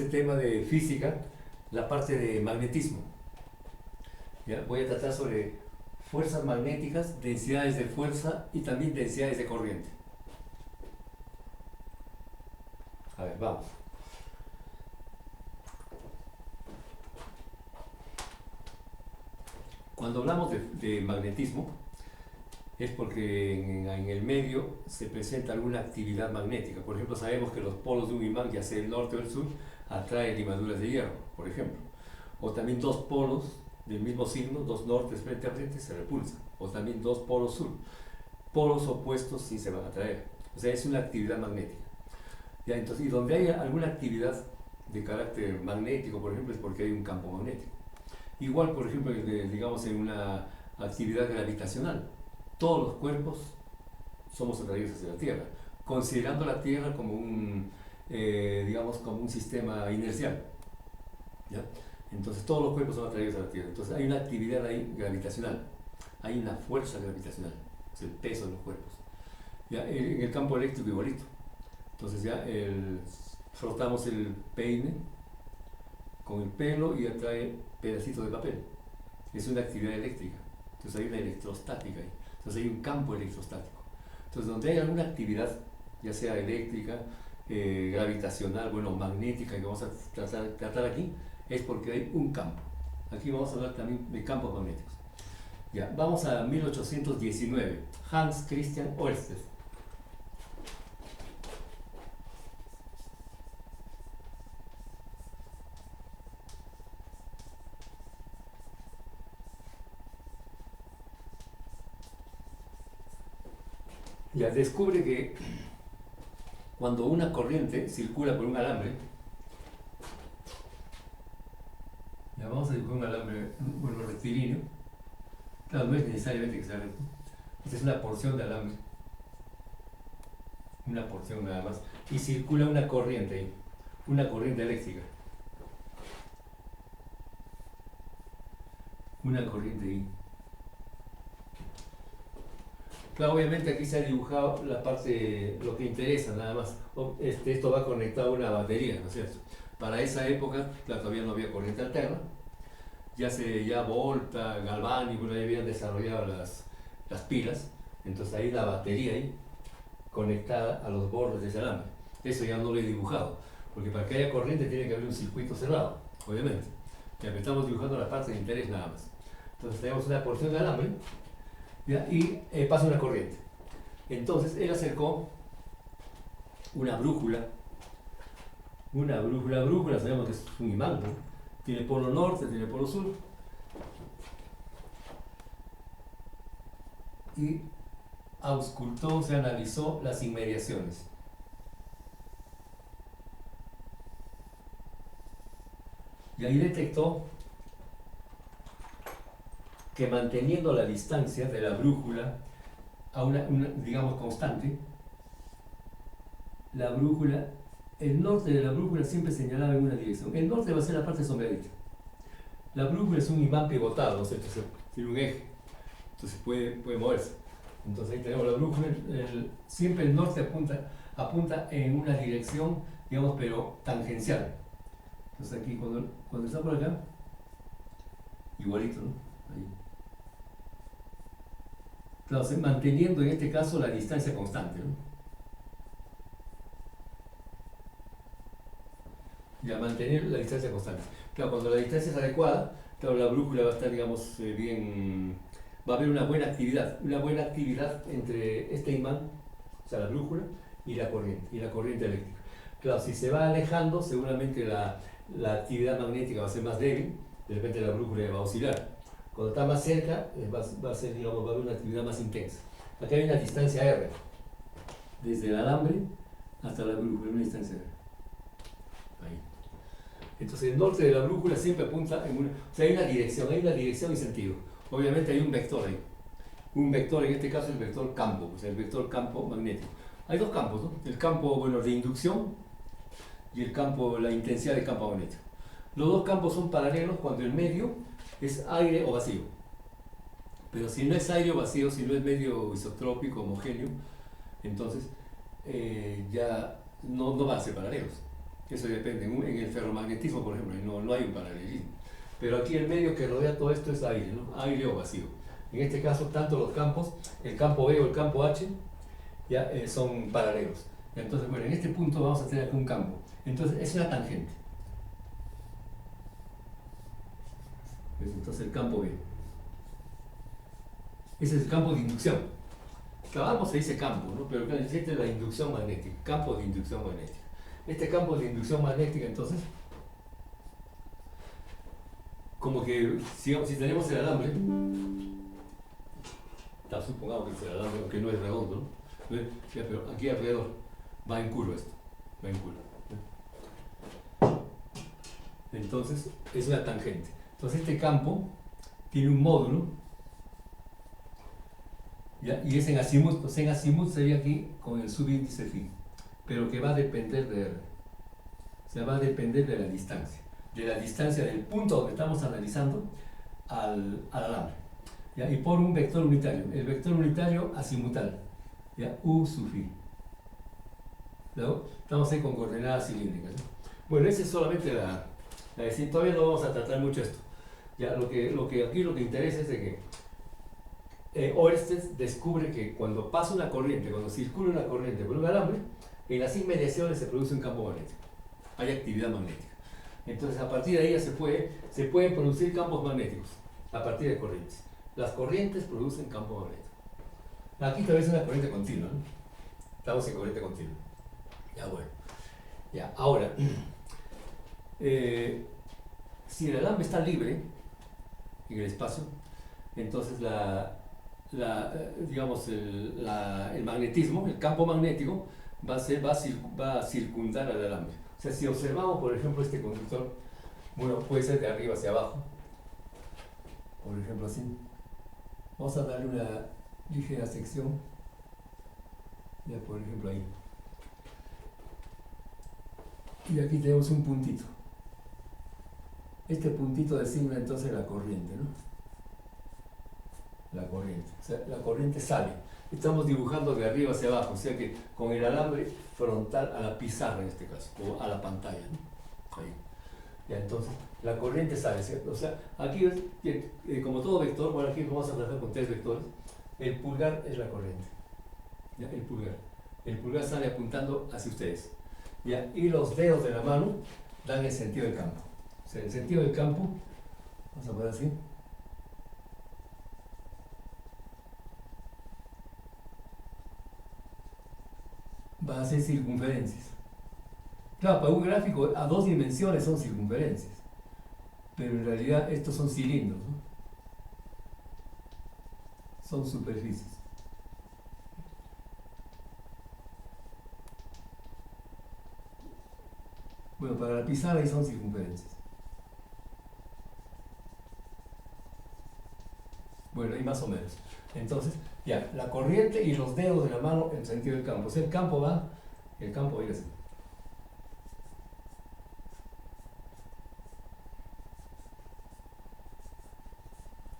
este tema de física la parte de magnetismo. ¿Ya? Voy a tratar sobre fuerzas magnéticas, densidades de fuerza y también densidades de corriente. A ver, vamos. Cuando hablamos de magnetismo, es porque en el medio se presenta alguna actividad magnética. Por ejemplo, sabemos que los polos de un imán, ya sea el norte o el sur, atraen limaduras de hierro, por ejemplo. O también dos polos del mismo signo, dos nortes frente a frente, se repulsan. O también dos polos sur. Polos opuestos sí se van a atraer. O sea, es una actividad magnética. ¿Ya? Entonces, y donde hay alguna actividad de carácter magnético, por ejemplo, es porque hay un campo magnético. Igual, por ejemplo, digamos en una actividad gravitacional. Todos los cuerpos somos atraídos hacia la Tierra, considerando la Tierra como digamos, como un sistema inercial. ¿Ya? Entonces todos los cuerpos son atraídos a la Tierra. Entonces hay una actividad ahí gravitacional, hay una fuerza gravitacional, es el peso de los cuerpos. ¿Ya? En el campo eléctrico igualito. Entonces ya frotamos el peine con el pelo y atrae pedacitos de papel. Es una actividad eléctrica. Entonces hay una electrostática ahí. Entonces hay un campo electrostático. Entonces donde hay alguna actividad, ya sea eléctrica, gravitacional, bueno, magnética, que vamos a tratar aquí, es porque hay un campo. Aquí vamos a hablar también de campos magnéticos. Ya, vamos a 1819. Hans Christian Ørsted. Ya descubre que cuando una corriente circula por un alambre, ya vamos a dibujar un alambre, bueno, rectilíneo. Claro, no es necesariamente que sea recto. Esta es una porción de alambre, una porción nada más, y circula una corriente ahí, una corriente eléctrica. Una corriente ahí. Claro, obviamente aquí se ha dibujado la parte, lo que interesa nada más. Esto va conectado a una batería, ¿no es cierto? Para esa época, claro, todavía no había corriente alterna. Ya Volta, Galvani, bueno, ya habían desarrollado las pilas. Entonces ahí la batería ahí, conectada a los bordes de ese alambre. Eso ya no lo he dibujado, porque para que haya corriente tiene que haber un circuito cerrado, obviamente. Ya estamos dibujando la parte de interés nada más. Entonces tenemos una porción de alambre, ¿ya? Y pasa una corriente. Entonces él acercó una brújula. La brújula sabemos que es un imán, ¿no? Tiene polo norte, tiene polo sur. Y auscultó, se analizó las inmediaciones. Y ahí detectó que manteniendo la distancia de la brújula a una digamos, constante, la brújula, el norte de la brújula siempre señalaba en una dirección. El norte va a ser la parte sombreadita. La brújula es un imán pivotado, ¿no es cierto? Tiene un eje, entonces puede moverse. Entonces ahí tenemos la brújula, siempre el norte apunta en una dirección, digamos, pero tangencial. Entonces aquí cuando está por acá, igualito, ¿no? Ahí. Entonces, manteniendo en este caso la distancia constante, ¿no? Ya, mantener la distancia constante. Claro, cuando la distancia es adecuada, claro, la brújula va a estar, digamos, bien, va a haber una buena actividad entre este imán, o sea, la brújula, y la corriente eléctrica. Claro, si se va alejando, seguramente la actividad magnética va a ser más débil, de repente la brújula va a oscilar. Cuando está más cerca, va a ser, digamos, va a haber una actividad más intensa. Aquí hay una distancia R, desde el alambre hasta la brújula, una distancia R. Ahí. Entonces el norte de la brújula siempre apunta en o sea, hay una dirección y sentido. Obviamente hay un vector ahí. Un vector, en este caso el vector campo, o sea, el vector campo magnético. Hay dos campos, ¿no? El campo, bueno, de inducción y el campo, la intensidad del campo magnético. Los dos campos son paralelos cuando el medio es aire o vacío. Pero si no es aire o vacío, si no es medio isotrópico, homogéneo, entonces ya no van a ser paralelos. Eso depende. En el ferromagnetismo, por ejemplo, no hay un paralelismo. Pero aquí el medio que rodea todo esto es aire, ¿no? Aire o vacío. En este caso, tanto los campos, el campo B o el campo H, ya son paralelos. Entonces, bueno, en este punto vamos a tener aquí un campo. Entonces, es una tangente. Entonces, el campo B. Ese es el campo de inducción. Claro, se dice campo, ¿no? Pero esta es la inducción magnética, campo de inducción magnética. Este campo de inducción magnética, entonces, como que si tenemos el alambre, supongamos que es el alambre, aunque no es redondo, ¿no? Ya, pero aquí alrededor va en curva esto, va en curva. Entonces, es una tangente. Entonces, este campo tiene un módulo, ¿ya? Y es en azimut, pues en azimut sería aquí con el subíndice phi, pero que va a depender de R. O sea, va a depender de la distancia del punto donde estamos analizando al alambre. ¿Ya? Y por un vector unitario, el vector unitario azimutal, ¿ya? U sub phi. ¿No? Estamos ahí con coordenadas cilíndricas, ¿no? Bueno, esa es solamente la decir, todavía no vamos a tratar mucho esto. Ya, aquí lo que interesa es de que Oersted descubre que cuando pasa una corriente, cuando circula una corriente por un alambre, en las inmediaciones se produce un campo magnético. Hay actividad magnética. Entonces, a partir de ahí se pueden producir campos magnéticos, a partir de corrientes. Las corrientes producen campo magnético. Aquí tal vez es una corriente continua, ¿no? Estamos en corriente continua. Ya, bueno. Ya, ahora, si el alambre está libre en el espacio, entonces digamos, el magnetismo, el campo magnético, va a circundar al alambre. O sea, si observamos, por ejemplo, este conductor, bueno, puede ser de arriba hacia abajo, por ejemplo, así. Vamos a darle una ligera sección, ya por ejemplo ahí. Y aquí tenemos un puntito. Este puntito designa entonces la corriente, ¿no? La corriente. O sea, la corriente sale. Estamos dibujando de arriba hacia abajo, o sea que con el alambre frontal a la pizarra en este caso, o a la pantalla, ¿no? Ahí. Ya, entonces, la corriente sale, ¿cierto? O sea, aquí, como todo vector, bueno, aquí vamos a trabajar con tres vectores. El pulgar es la corriente. ¿Ya? El pulgar. El pulgar sale apuntando hacia ustedes. ¿Ya? Y los dedos de la mano dan el sentido del campo. O sea, el sentido del campo, vamos a poner así. Va a ser circunferencias. Claro, para un gráfico a dos dimensiones son circunferencias, pero en realidad estos son cilindros, ¿no? Son superficies. Bueno, para la pizarra ahí son circunferencias. Bueno, ahí más o menos. Entonces, ya, la corriente y los dedos de la mano en sentido del campo. O sea, el campo va a ir así.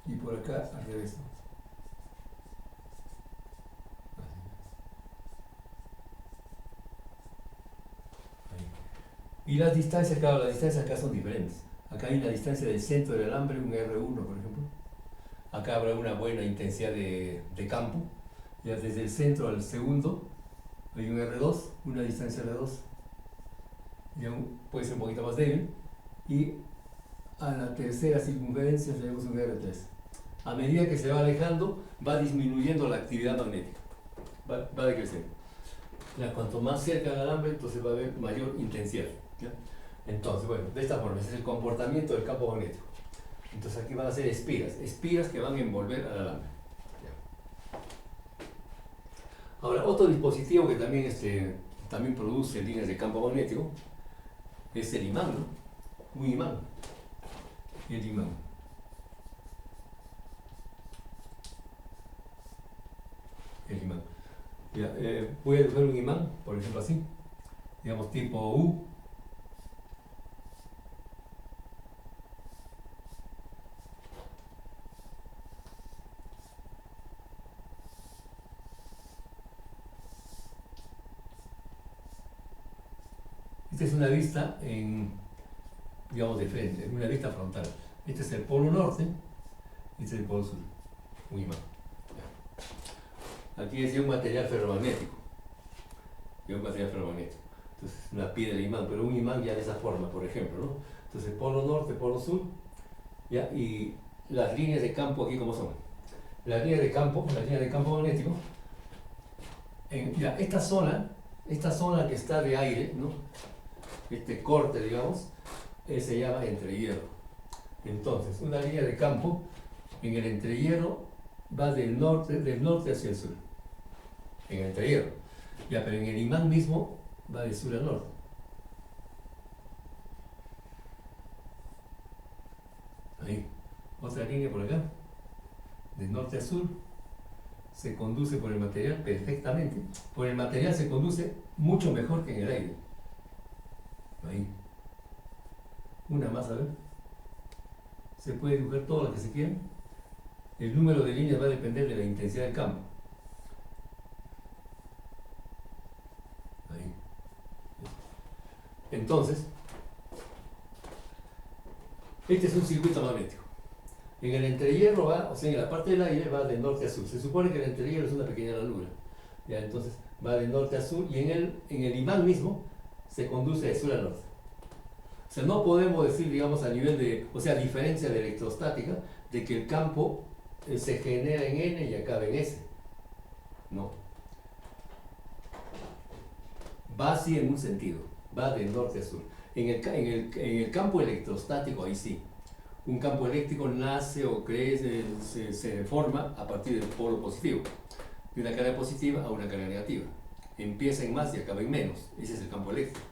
Y por acá al revés, ¿no? Así. Y las distancias, claro, las distancias acá son diferentes. Acá hay una distancia del centro del alambre, un R1, por ejemplo. Acá habrá una buena intensidad de campo. Ya desde el centro al segundo hay un R2, una distancia R2. Ya puede ser un poquito más débil. Y a la tercera circunferencia tenemos un R3. A medida que se va alejando, va disminuyendo la actividad magnética. Va decreciendo. Ya, cuanto más cerca del alambre, entonces va a haber mayor intensidad. ¿Ya? Entonces, bueno, de esta forma, ese es el comportamiento del campo magnético. Entonces aquí van a ser espiras que van a envolver al alambre. ¿Ya? Ahora, otro dispositivo que también produce líneas de campo magnético es el imán, ¿no? Un imán. El imán. El imán. Ya, voy a dibujar un imán, por ejemplo así, digamos tipo U. Este esta es una vista digamos de frente, una vista frontal. Este es el polo norte, y este es el polo sur, un imán. Aquí es un material ferromagnético, entonces una piedra de imán, pero un imán ya de esa forma, por ejemplo, ¿no? Entonces polo norte, polo sur, ¿ya? Y las líneas de campo aquí como son. Las líneas de campo magnético, ya, esta zona que está de aire, ¿no? Este corte, digamos, se llama entrehierro. Entonces, una línea de campo en el entrehierro va del norte hacia el sur, en el entrehierro. Ya, pero en el imán mismo va de sur a norte. Ahí, otra línea por acá, de norte a sur, se conduce por el material perfectamente. Por el material se conduce mucho mejor que en el aire. Ahí. Una más, a ver. Se puede dibujar todo lo que se quiera. El número de líneas va a depender de la intensidad del campo. Ahí. Entonces, este es un circuito magnético. En el entrehierro va, o sea, en la parte del aire va de norte a sur. Se supone que el entrehierro es una pequeña ranura. Ya, entonces va de norte a sur y en el imán mismo se conduce de sur a norte. O sea, no podemos decir, digamos, a nivel de, o sea, a diferencia de electrostática, de que el campo se genera en N y acaba en S. No. Va así en un sentido, va de norte a sur. En el campo electrostático, ahí sí. Un campo eléctrico nace o crece, se forma a partir del polo positivo, de una carga positiva a una carga negativa. Empieza en más y acaba en menos. Ese es el campo eléctrico.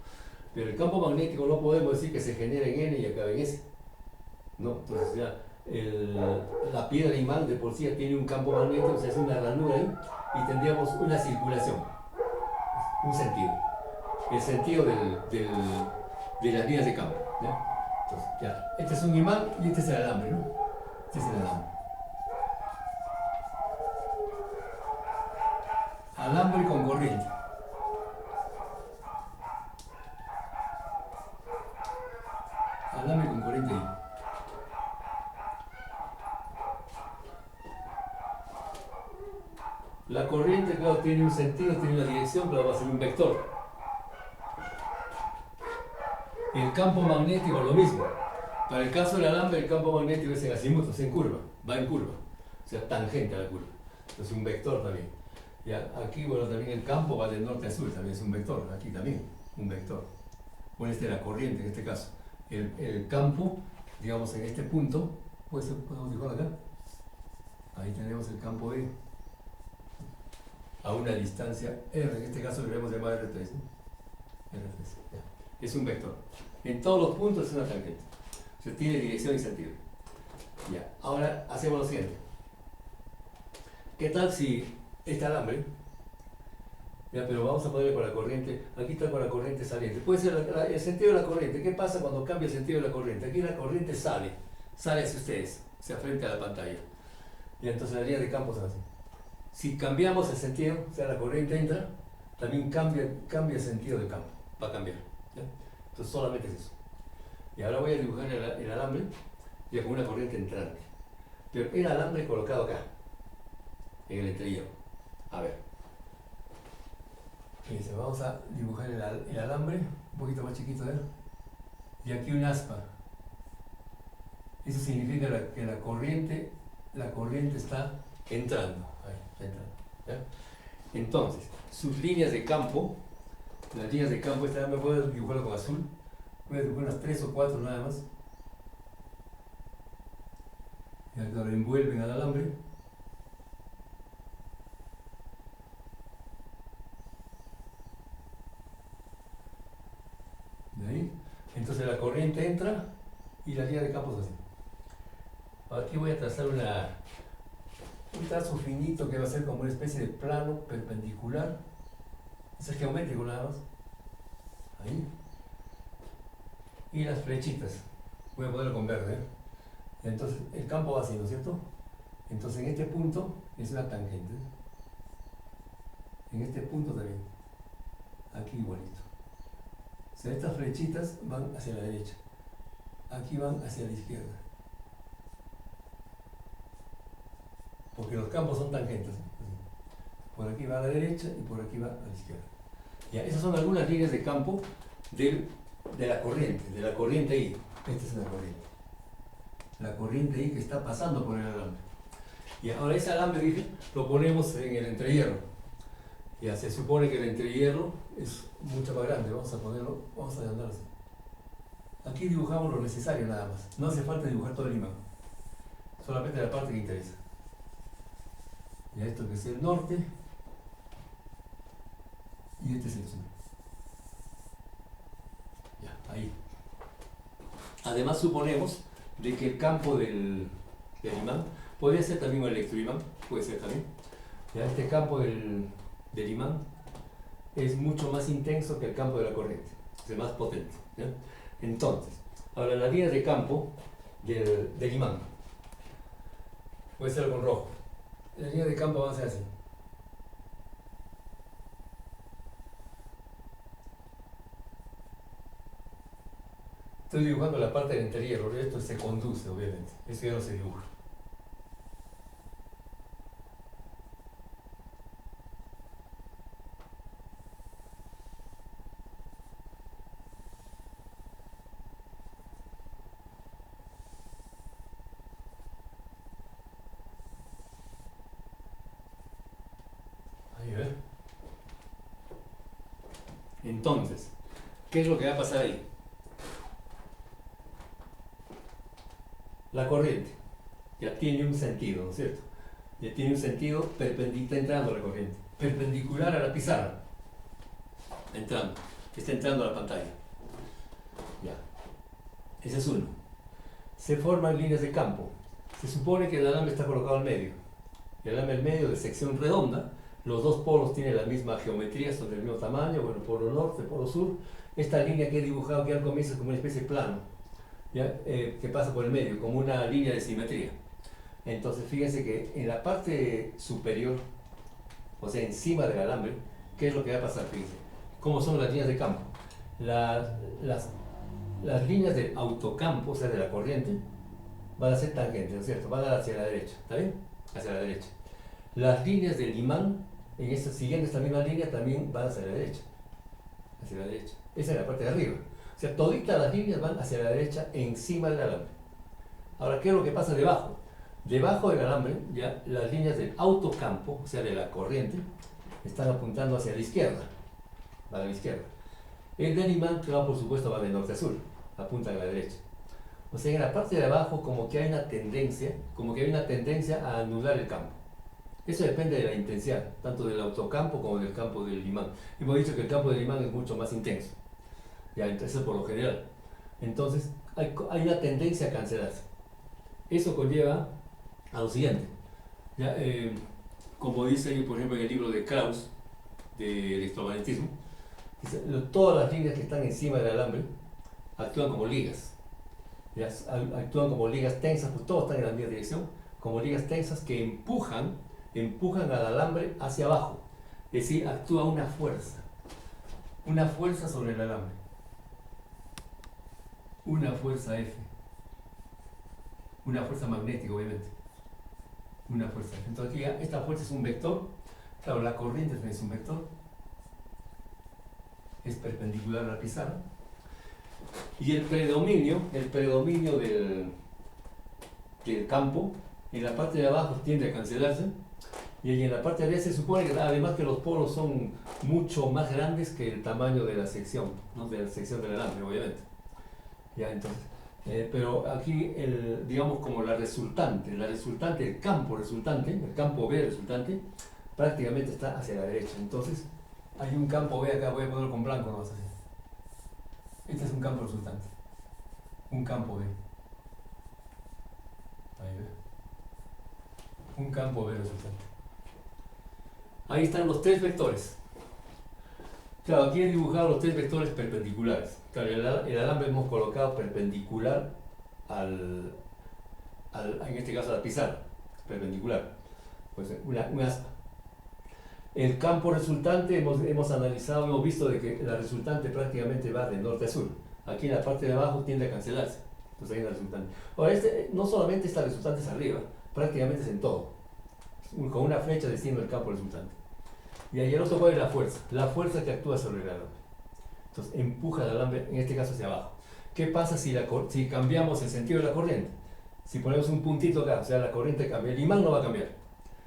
Pero el campo magnético no podemos decir que se genera en N y acaba en S. No, entonces ya la piedra imán de por sí ya tiene un campo magnético, o sea, es una ranura ahí, y tendríamos una circulación, un sentido. El sentido de las líneas de campo. ¿Ya? Entonces, ya. Este es un imán y este es el alambre, ¿no? Este es el alambre. Alambre con corriente. Alambre con corriente ahí. La corriente, claro, tiene un sentido, tiene una dirección, pero va a ser un vector. El campo magnético lo mismo. Para el caso del alambre, el campo magnético es en azimut, o sea, en curva, va en curva, o sea, tangente a la curva. Entonces un vector también. Ya, aquí, bueno, también el campo va de norte a sur, también es un vector, aquí también, un vector. Bueno, esta es la corriente en este caso. El campo, digamos, en este punto, podemos dibujar acá. Ahí tenemos el campo E a una distancia R, en este caso lo debemos llamar R3, ¿no? R3, ya. Es un vector. En todos los puntos es una tangente. O sea, tiene dirección y sentido. Ya, ahora hacemos lo siguiente. ¿Qué tal si este alambre, ya, pero vamos a ponerle con la corriente, aquí está con la corriente saliente? Puede ser el sentido de la corriente. ¿Qué pasa cuando cambia el sentido de la corriente? Aquí la corriente sale hacia ustedes, o sea, frente a la pantalla. Y entonces la línea de campo es así. Si cambiamos el sentido, o sea, la corriente entra, también cambia el sentido del campo, va a cambiar. ¿Ya? Entonces solamente es eso. Y ahora voy a dibujar el alambre ya con una corriente entrante. Pero el alambre colocado acá, en el entrehierro. A ver. Fíjense, vamos a dibujar el alambre, un poquito más chiquito, ¿eh? Y aquí un aspa. Eso significa que la corriente está entrando. Ahí, está entrando. ¿Ya? Entonces, sus líneas de campo, las líneas de campo, esta me puedo dibujarlo con azul. Voy a dibujar unas 3 o 4 nada más. Y ahora envuelven al alambre. De ahí. Entonces la corriente entra y la línea de campo es así. Aquí voy a trazar un trazo finito que va a ser como una especie de plano perpendicular. Es geométrico nada más. Ahí. Y las flechitas. Voy a ponerlo con verde. Entonces el campo va así, ¿no es cierto? Entonces en este punto es una tangente. En este punto también. Aquí igualito. O sea, estas flechitas van hacia la derecha, aquí van hacia la izquierda, porque los campos son tangentes, ¿no? Por aquí va a la derecha y por aquí va a la izquierda. Ya, esas son algunas líneas de campo de la corriente I. Esta es la corriente I que está pasando por el alambre. Y ahora ese alambre, dije, lo ponemos en el entrehierro. Ya se supone que el entrehierro es mucho más grande. Vamos a ponerlo, vamos a agrandarlo así. Aquí dibujamos lo necesario nada más. No hace falta dibujar todo el imán. Solamente la parte que interesa. Ya esto que es el norte. Y este es el sur. Ya, ahí. Además suponemos de que el campo del imán podría ser también un electroimán, puede ser también. Ya, este campo del imán es mucho más intenso que el campo de la corriente, es más potente. ¿Ya? Entonces, ahora las líneas de campo del imán, puede ser con rojo. Las líneas de campo van a ser así. Estoy dibujando la parte del entrehierro, esto se conduce, obviamente. Eso ya no se dibuja. Ahí ven. Entonces, ¿qué es lo que va a pasar ahí? La corriente ya tiene un sentido, ¿no es cierto? Ya tiene un sentido perpendicular, entrando la corriente, perpendicular a la pizarra, está entrando a la pantalla. Ya, ese es uno. Se forman líneas de campo. Se supone que el alambre está colocado al medio. El alambre al medio de sección redonda, los dos polos tienen la misma geometría, son del mismo tamaño, bueno, polo norte, polo sur. Esta línea que he dibujado aquí al comienzo es como una especie de plano, ¿ya? Que pasa por el medio, como una línea de simetría. Entonces fíjense que en la parte superior, o sea, encima del alambre, ¿qué es lo que va a pasar? Fíjense, ¿cómo son las líneas de campo? Las líneas del autocampo, o sea, de la corriente, van a ser tangentes, ¿no es cierto? Van a dar hacia la derecha, ¿está bien? Hacia la derecha. Las líneas del imán, siguiendo esta misma línea, también van hacia la derecha. Hacia la derecha. Esa es la parte de arriba. O sea, toditas las líneas van hacia la derecha encima del alambre. Ahora, ¿qué es lo que pasa debajo? Debajo del alambre, ya las líneas del autocampo, o sea, de la corriente, están apuntando hacia la izquierda. Va a la izquierda. El del imán, claro, por supuesto, va de norte a sur, apunta a la derecha. O sea, en la parte de abajo como que hay una tendencia a anular el campo. Eso depende de la intensidad, tanto del autocampo como del campo del imán. Hemos dicho que el campo del imán es mucho más intenso. Ya, entonces por lo general. Entonces, hay una tendencia a cancelarse. Eso conlleva a lo siguiente. ¿Ya? Como dice ahí, por ejemplo, en el libro de Krauss, de electromagnetismo, dice, todas las líneas que están encima del alambre actúan como ligas. ¿Ya? Actúan como ligas tensas, pues todos están en la misma dirección, como ligas tensas que empujan al alambre hacia abajo. Es decir, actúa una fuerza sobre el alambre. Una fuerza F. Una fuerza magnética, obviamente. Una fuerza F. Entonces aquí esta fuerza es un vector. Claro, la corriente también es un vector. Es perpendicular a la pizarra. Y el predominio del campo, en la parte de abajo tiende a cancelarse. Y en la parte de arriba se supone que además que los polos son mucho más grandes que el tamaño de la sección, ¿no? De la sección del alambre, obviamente. Ya, entonces, pero aquí, digamos como el campo resultante, el campo B resultante, prácticamente está hacia la derecha. Entonces, hay un campo B acá, voy a ponerlo con blanco, no así. Este es un campo resultante. Un campo B. Ahí ve. Un campo B resultante. Ahí están los tres vectores. Claro, aquí he dibujado los tres vectores perpendiculares. Claro, el alambre hemos colocado perpendicular en este caso a la pizarra. Perpendicular. Pues un aspa. El campo resultante hemos analizado, hemos visto de que la resultante prácticamente va de norte a sur. Aquí en la parte de abajo tiende a cancelarse. Entonces ahí la resultante. Ahora, no solamente esta resultante es arriba, prácticamente es en todo. Con una flecha desciende el campo resultante. Y ahí el otro cuál es la fuerza. La fuerza que actúa sobre el alambre. Entonces empuja el alambre, en este caso hacia abajo. ¿Qué pasa si cambiamos el sentido de la corriente? Si ponemos un puntito acá, o sea, la corriente cambia, el imán no va a cambiar.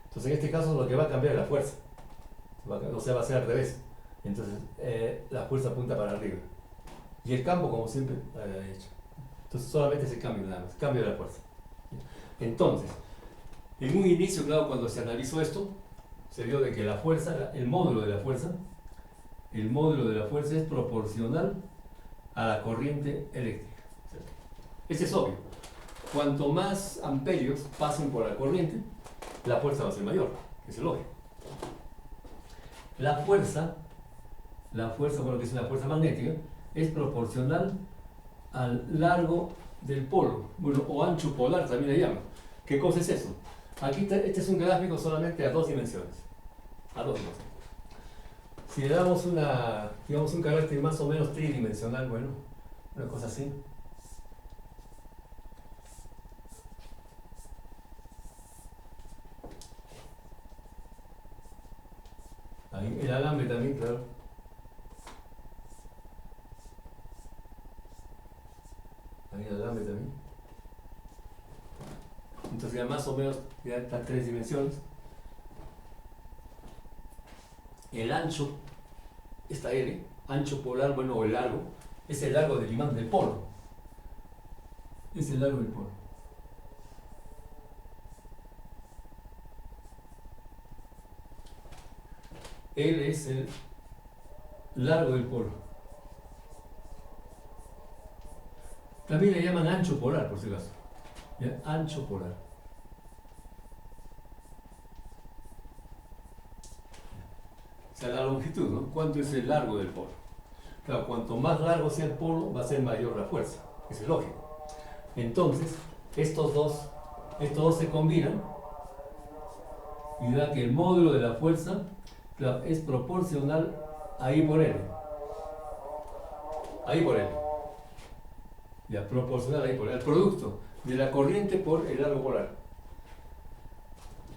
Entonces en este caso lo que va a cambiar es la fuerza. O sea, va a ser al revés. Entonces la fuerza apunta para arriba. Y el campo, como siempre, a la derecha. Entonces solamente ese cambio nada más, cambio de la fuerza. Entonces, en un inicio, claro, cuando se analizó esto, se vio de que la fuerza, el módulo de la fuerza es proporcional a la corriente eléctrica. Ese es obvio. Cuanto más amperios pasen por la corriente, la fuerza va a ser mayor. Es lógico. La fuerza, bueno, que es una fuerza magnética, es proporcional al largo del polo, bueno, o ancho polar también le llaman. ¿Qué cosa es eso? Aquí este es un gráfico solamente a dos dimensiones. Si le damos digamos un carácter más o menos tridimensional, bueno, una cosa así. Ahí, el alambre también, claro. Ahí el alambre también. Entonces ya más o menos ya están tres dimensiones. El ancho, esta L, ancho polar, bueno, o el largo, es el largo del imán del polo. Es el largo del polo. L es el largo del polo. También le llaman ancho polar, por si acaso. ¿Ya? Ancho polar. O sea, la longitud, ¿no? ¿Cuánto es el largo del polo? Claro, cuanto más largo sea el polo, va a ser mayor la fuerza. Eso es lógico. Entonces, estos dos se combinan y da que el módulo de la fuerza, claro, es proporcional a I por L. A I por L. Ya, proporcional a I por L. El producto de la corriente por el largo polar.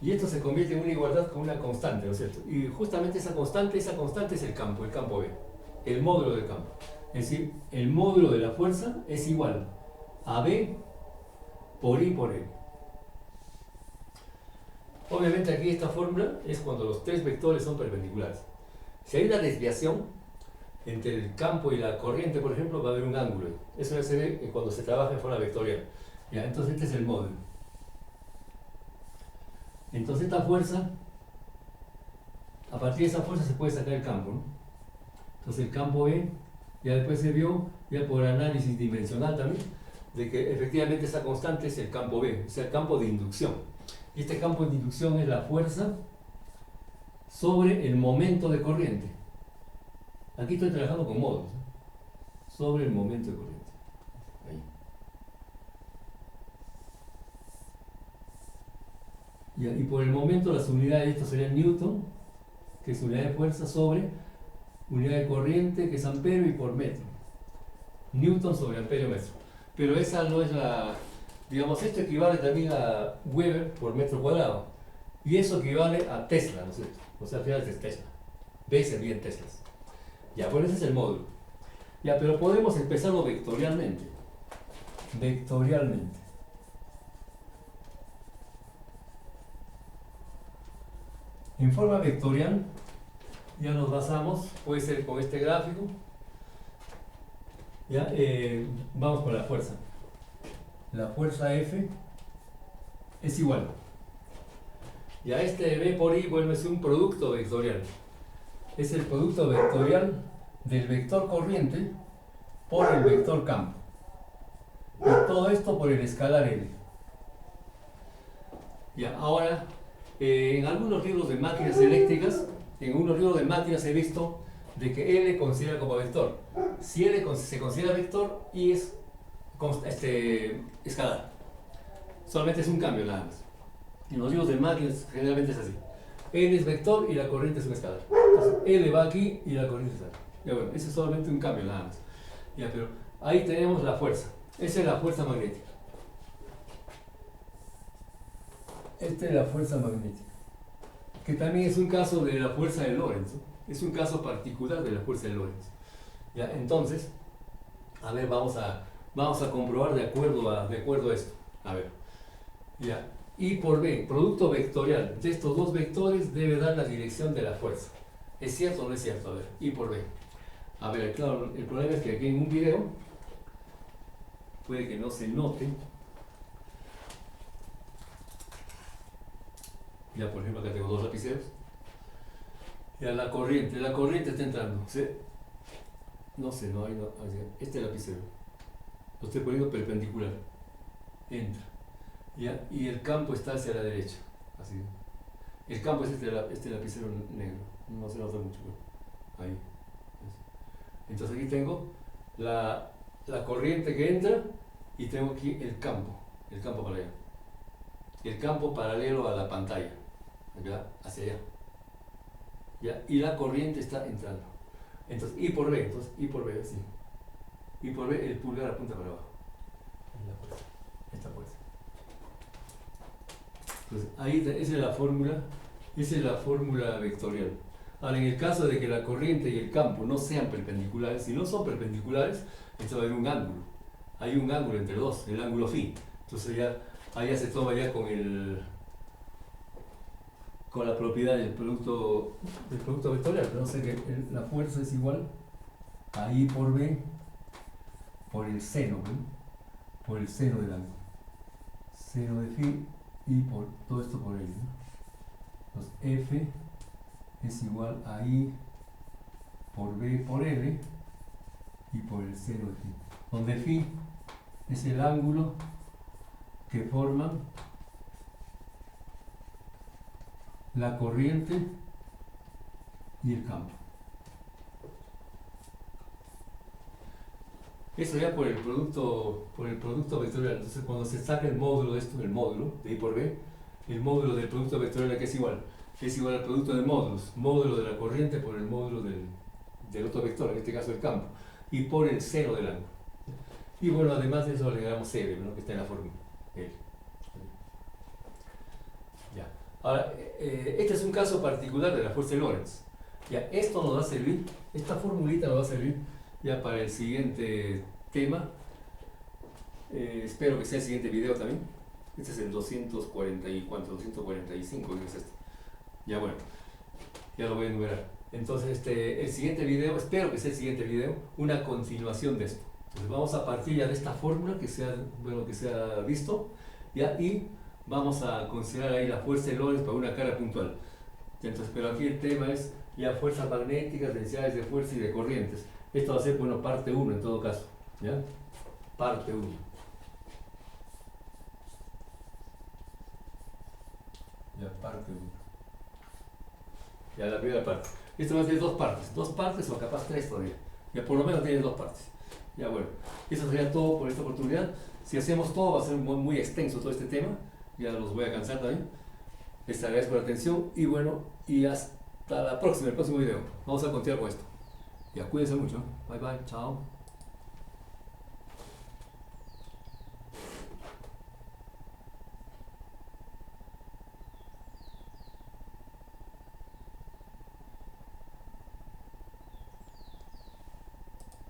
Y esto se convierte en una igualdad con una constante, ¿no es cierto? Y justamente esa constante es el campo B, el módulo del campo. Es decir, el módulo de la fuerza es igual a B por I por L. Obviamente aquí esta fórmula es cuando los tres vectores son perpendiculares. Si hay una desviación entre el campo y la corriente, por ejemplo, va a haber un ángulo. Eso ya se ve cuando se trabaja en forma vectorial. Ya, entonces este es el módulo. Entonces esta fuerza, a partir de esa fuerza se puede sacar el campo, ¿no? Entonces el campo B, ya después se vio, ya por análisis dimensional también, de que efectivamente esa constante es el campo B, o sea, el campo de inducción. Y este campo de inducción es la fuerza sobre el momento de corriente. Aquí estoy trabajando con modos, ¿eh? Sobre el momento de corriente. Ahí. Y por el momento las unidades de esto serían Newton, que es unidad de fuerza, sobre unidad de corriente, que es amperio, y por metro. Newton sobre amperio metro. Pero esa no es digamos, esto equivale también a Weber por metro cuadrado. Y eso equivale a Tesla, ¿no es cierto? O sea, al final es Tesla. B se mide en Teslas. Ya, bueno, ese es el módulo. Ya, pero podemos empezarlo vectorialmente. Vectorialmente. En forma vectorial, ya nos basamos, puede ser con este gráfico. Ya, vamos con la fuerza. La fuerza F es igual. Ya este B por I vuelve a ser un producto vectorial. Es el producto vectorial del vector corriente por el vector campo. Y todo esto por el escalar L. Ya, ahora, en algunos libros de máquinas eléctricas, en unos libros de máquinas he visto de que L considera como vector. Si L se considera vector, I es escalar. Solamente es un cambio nada más. En los libros de máquinas generalmente es así. N es vector y la corriente es un escalar. Entonces, L va aquí y la corriente está aquí. Ya bueno, ese es solamente un cambio nada más. Ya, pero ahí tenemos la fuerza. Esa es la fuerza magnética. Esta es la fuerza magnética. Que también es un caso de la fuerza de Lorentz, ¿no? Es un caso particular de la fuerza de Lorentz. ¿Ya? Entonces, a ver, vamos a comprobar de acuerdo a esto. A ver, ya. I por B, producto vectorial de estos dos vectores debe dar la dirección de la fuerza. ¿Es cierto o no es cierto? A ver, I por B. A ver, claro, el problema es que aquí en un video puede que no se note. Ya, por ejemplo, acá tengo dos lapiceros. Ya, la corriente está entrando. ¿Sí? No sé, no hay. No, este lapicero. Lo estoy poniendo perpendicular. Entra. ¿Ya? Y el campo está hacia la derecha. Así. El campo es este lapicero negro. No se nota mucho, pero ahí. Entonces aquí tengo la corriente que entra y tengo aquí el campo para allá. El campo paralelo a la pantalla. ¿Ya? Hacia allá. ¿Ya? Y la corriente está entrando. Entonces, I por B, así. I por B, el pulgar apunta para abajo. Esta fuerza. Entonces, ahí esa es la fórmula vectorial. Ahora, en el caso de que la corriente y el campo no sean perpendiculares, si no son perpendiculares, entonces va a haber un ángulo. Hay un ángulo entre dos, el ángulo phi. Entonces ahí ya se toma ya con la propiedad del producto vectorial. Pero no sé que la fuerza es igual a I por B por el seno, ¿no? Por el seno del ángulo. Seno de phi y por todo esto por L, ¿no? Entonces F es igual a I por B por L y por el seno de phi, donde phi es el ángulo que forman la corriente y el campo. Eso ya por el producto vectorial. Entonces, cuando se saca el módulo de esto, el módulo de I por B, el módulo del producto vectorial, ¿a qué es igual? Es igual al producto de módulos, módulo de la corriente por el módulo del otro vector, en este caso el campo, y por el seno del ángulo. Y bueno, además de eso le agregamos L, ¿no? Que está en la fórmula. L. Ya. Ahora, este es un caso particular de la fuerza de Lorentz. Ya, esto nos va a servir, esta formulita nos va a servir ya para el siguiente tema. Espero que sea el siguiente video también. Este es el 240 y cuánto, 245 es este. Ya bueno, ya lo voy a enumerar. Entonces el siguiente video, espero que sea el siguiente video, una continuación de esto. Entonces vamos a partir ya de esta fórmula que se ha visto, ¿ya? Y vamos a considerar ahí la fuerza de Lorentz para una cara puntual. Entonces, pero aquí el tema es ya fuerzas magnéticas, densidades de fuerza y de corrientes. Esto va a ser, bueno, parte 1 en todo caso, ¿ya? Parte 1. Ya, parte 1. Ya, la primera parte. Esto va a ser dos partes o capaz tres todavía. Ya por lo menos tiene dos partes. Ya bueno, eso sería todo por esta oportunidad. Si hacemos todo va a ser muy extenso todo este tema. Ya los voy a cansar también. Les agradezco la atención y bueno, y hasta el próximo video. Vamos a continuar con esto. Ya, cuídense mucho. Bye bye, chao.